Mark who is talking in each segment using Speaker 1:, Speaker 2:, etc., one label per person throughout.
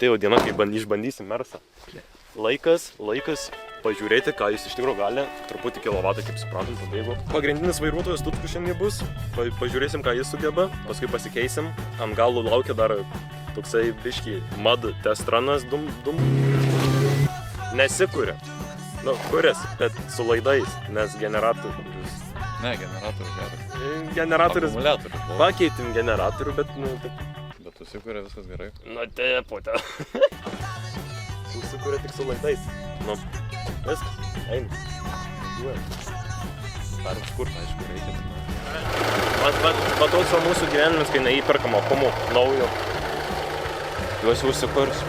Speaker 1: atėjo diena, kai išbandysim Mersą. Laikas pažiūrėti, ką jis iš tikrųjų gali. Truputį kilovatą, kaip suprantam, pabėgo. Pagrindinis vairuotojas Tutku šiandien bus. Pažiūrėsim, ką jis sugeba. Paskui pasikeisim. Ant galo laukia dar toksai biškį mud test runas dum. Nesikuria. Nu, kuris, bet su laidais, nes generatorius.
Speaker 2: Ne, generatorius geras.
Speaker 1: Generatorius.
Speaker 2: Akumuliatorius.
Speaker 1: Pakeitim generatorių, bet, nu, taip.
Speaker 2: Bet susikuria viskas gerai.
Speaker 1: Nu, tepute. Susikuria tik su laidais. Nu, viskas, einam.
Speaker 2: Dar užkurt, aišku, reikia.
Speaker 1: Va toks va mūsų gyvenimas, kai neįperkam akumų naujo. Juos užsikurs.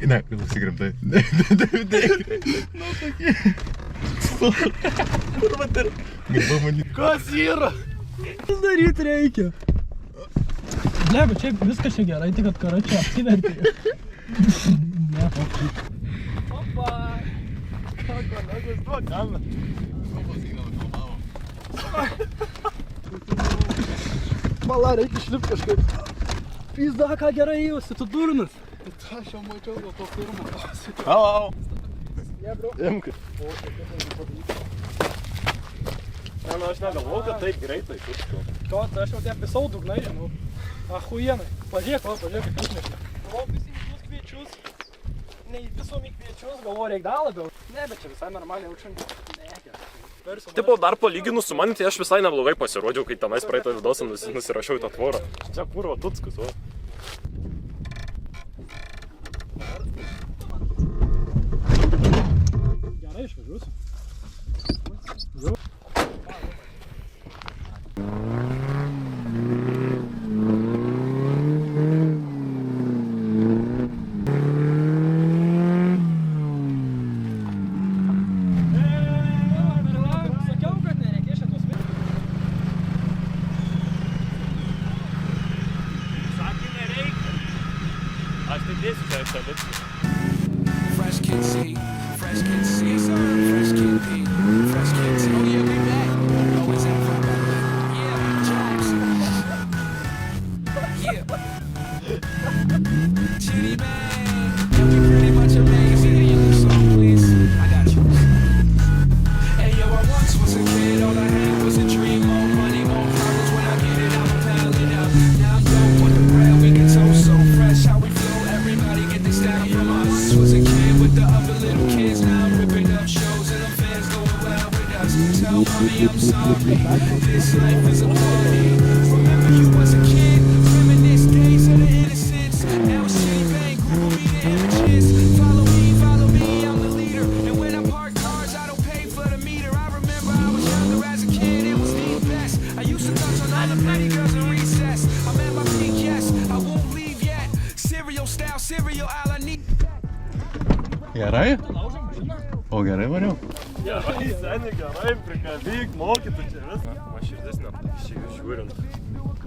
Speaker 2: Ne, nusigrimtai. Galva manyti.
Speaker 3: Kas yra? Vis daryti reikia. Bleba, čia viskas čia gerai, tik kad kara čia apsivertė. Ne. Opa. Ką kolegos duo kamerą? Mala, reikia išlipti kažkaip. Pizda, ką gerai įjusi, tu durnas. Aš jau mačiau dėl to pirmo.
Speaker 1: Au.
Speaker 3: Ne, bro.
Speaker 1: Imk. Ne, nu aš negalvoju, kad taip greitai.
Speaker 3: Ką, aš jau tie visau dugnai, žinau. Ahuienai. Pažiūrėk, kaip išmeška. Galvoju, visi į kviečius. Ne į visom į kviečius, galvoju, reik dar labiau. Ne, bet čia visai normaliai aukščiau. Ne, gerai.
Speaker 1: Tipo, dar palyginus su manim, tai aš visai neblogai pasirodžiau, kai tenais praeitą vidosą nusirašiau į tą tvorą. Čia kurva Tutskus, o.
Speaker 3: Gerai, išvažiuosiu.
Speaker 4: Fresh Kid C, Fresh Kid C, Fresh Kid P, Fresh Kid T. Oh yeah, we back. Oh, it's in front. Yeah, Jackson. Yeah. Chitty bang. Yeah, we pretty much amazing. Hey, yo, song, please. I got you. Hey, yo, I once was a kid. All I had was a dream. More money, more problems. When I get it, I'm piling up. Now I'm dope on the bread. We get so fresh. How we flow. Everybody get this down from us. Was a kid with the other little kids. Now I'm ripping up shows and the fans going wild with us. Tell mommy I'm sorry. This life is a party. Remember you was a kid. Reminisce days of the innocence. Now it's chain bang, groovy the images. Follow me, I'm the leader. And when I park cars, I don't pay for the meter. I remember I was younger as a kid. It was the best. I used to touch on all the pretty girls in recess. I'm at my peak, yes. I won't leave yet. Cereal style, cereal all I need.
Speaker 2: Gerai? O gerai variau?
Speaker 1: Gerai, seniai, gerai, prikabyk, mokytų čia visą. Man širdis net iš jų žiūrint.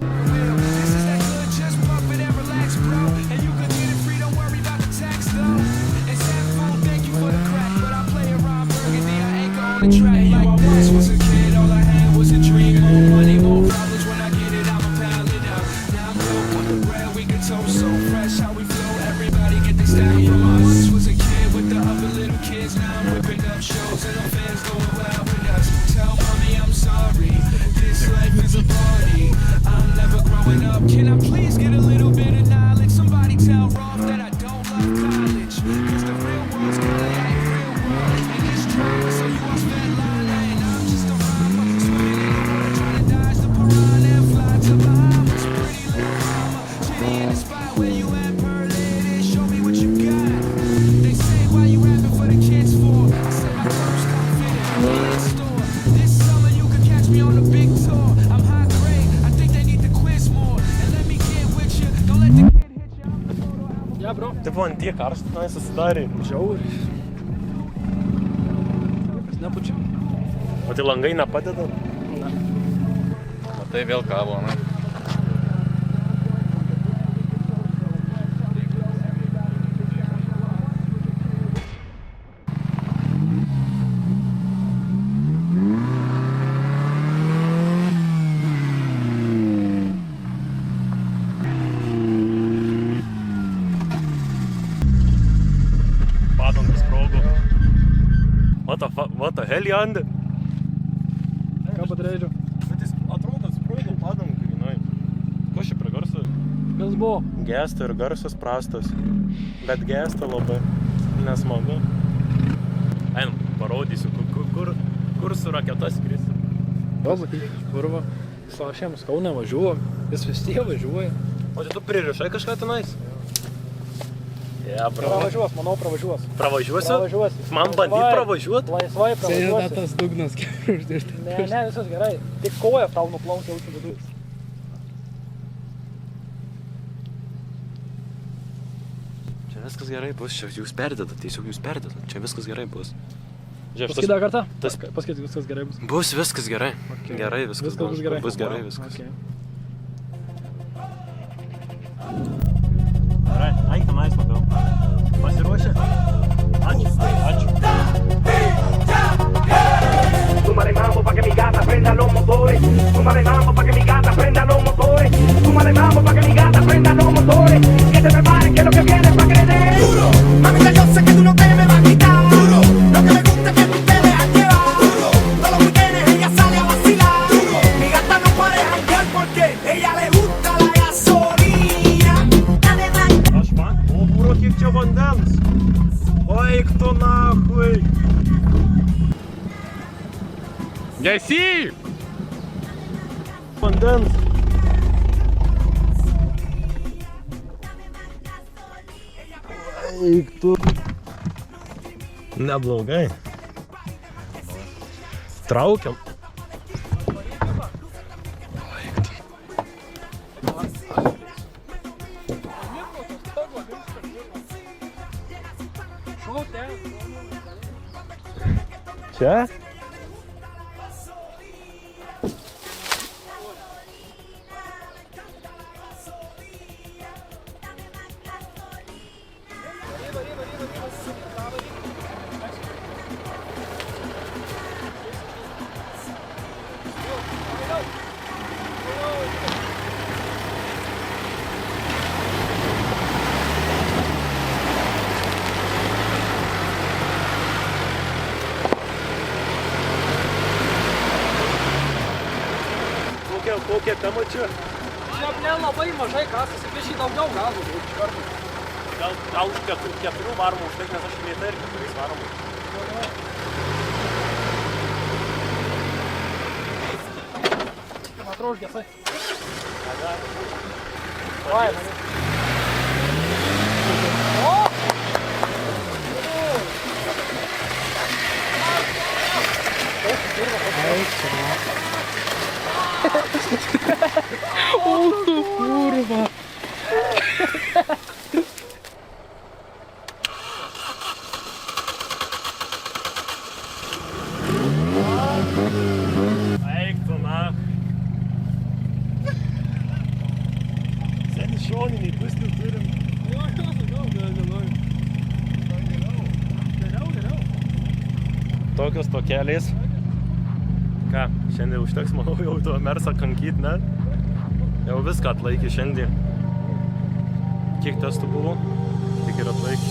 Speaker 4: This is that good, just pump it and relax, bro. And you can get it free, don't worry about the tax, though. And Sam, thank you for the crack, but I play around Burgundy, I anchor on the track. Like I once was a kid, all I had was a dream.
Speaker 3: bro.
Speaker 1: Tai buvo ant tiek karšta, na, susidarė.
Speaker 3: Žiauriai. Niekas nepučia.
Speaker 1: O tai langai nepadeda?
Speaker 2: Tai vėl kabo, na.
Speaker 1: Padangas sprogo. What the hell, Jandė?
Speaker 3: Ką padarėdžiau?
Speaker 1: Bet jis atrodo sprogo padangą, grinai. Ko čia prie garso?
Speaker 3: Kas buvo?
Speaker 1: Gesta ir garsas prastas. Bet gesta labai nesmagu. Einam, parodysiu, kur su raketa skrisi.
Speaker 3: Galbūt, kurva. Slašėms Kaune važiuoja. Jis vis tiek važiuoja.
Speaker 1: O tai tu pririšai kažką tenais? Bro.
Speaker 3: Pravažiuos, manau, pravažiuos.
Speaker 1: Pravažiuosi?
Speaker 3: Pravažiuosi.
Speaker 1: Man bandyt pravažiuot?
Speaker 3: Laisvai pravažiuosi.
Speaker 5: Tas dugnas kaip uždirti.
Speaker 3: Ne, viskas gerai. Tik koja tau nuplaukia jaučiu vidus.
Speaker 1: Čia viskas gerai bus, čia jūs perdedat, tiesiog jūs perdedat. Čia viskas gerai bus. Žiūrėk,
Speaker 3: Pasakyk dar kartą?
Speaker 1: tas-
Speaker 3: Pasakyk, viskas gerai bus.
Speaker 1: Bus viskas gerai.
Speaker 3: Okay.
Speaker 1: Gerai viskas
Speaker 3: Viskas bus gerai.
Speaker 1: Bus gerai viskas.
Speaker 3: Okay.
Speaker 1: Gerai, eik tenais labiau. Pasiruošę? Ačiū. Ačiū.
Speaker 6: Súmale mambo pa' que mi gata prenda los motores. Súmale mambo pa' que mi gata prenda los motores. Súmale mambo pa' que mi gata prenda los motores. Que te preparen que lo que viene es pa' crecer. Duro, mamita, yo sé que tú no te me vas a quitar. Duro, lo que me gusta es que tú te dejas llevar. Duro, todos los weekends ella sale a vacilar. Duro, mi gata no puede janguear porque ella le gusta la gasolina.
Speaker 1: Aš man, o bro, kiek čia vandens? Eik tu nahui.
Speaker 2: Gesi!
Speaker 1: Vandens. Eik tu. Neblogai. Traukiam. Čia? Kokia tema čia?
Speaker 3: Šiaip ne labai mažai kasas, biškai daugiau gazų iš karto.
Speaker 1: Gal už 4 varomų užtek, nes aš vietą ir 4 varomų.
Speaker 3: Man atrodo, užgesai. Vai, mane. O!
Speaker 5: Kurva.
Speaker 1: Eik tu nach. Seni šoniniai pusnių turim. Tokios tokelės. Ką, šiandien užteks, manau, jau to mersą kankyt, ne? Jau viską atlaikė šiandien. Kiek testų buvo, tiek ir atlaikė.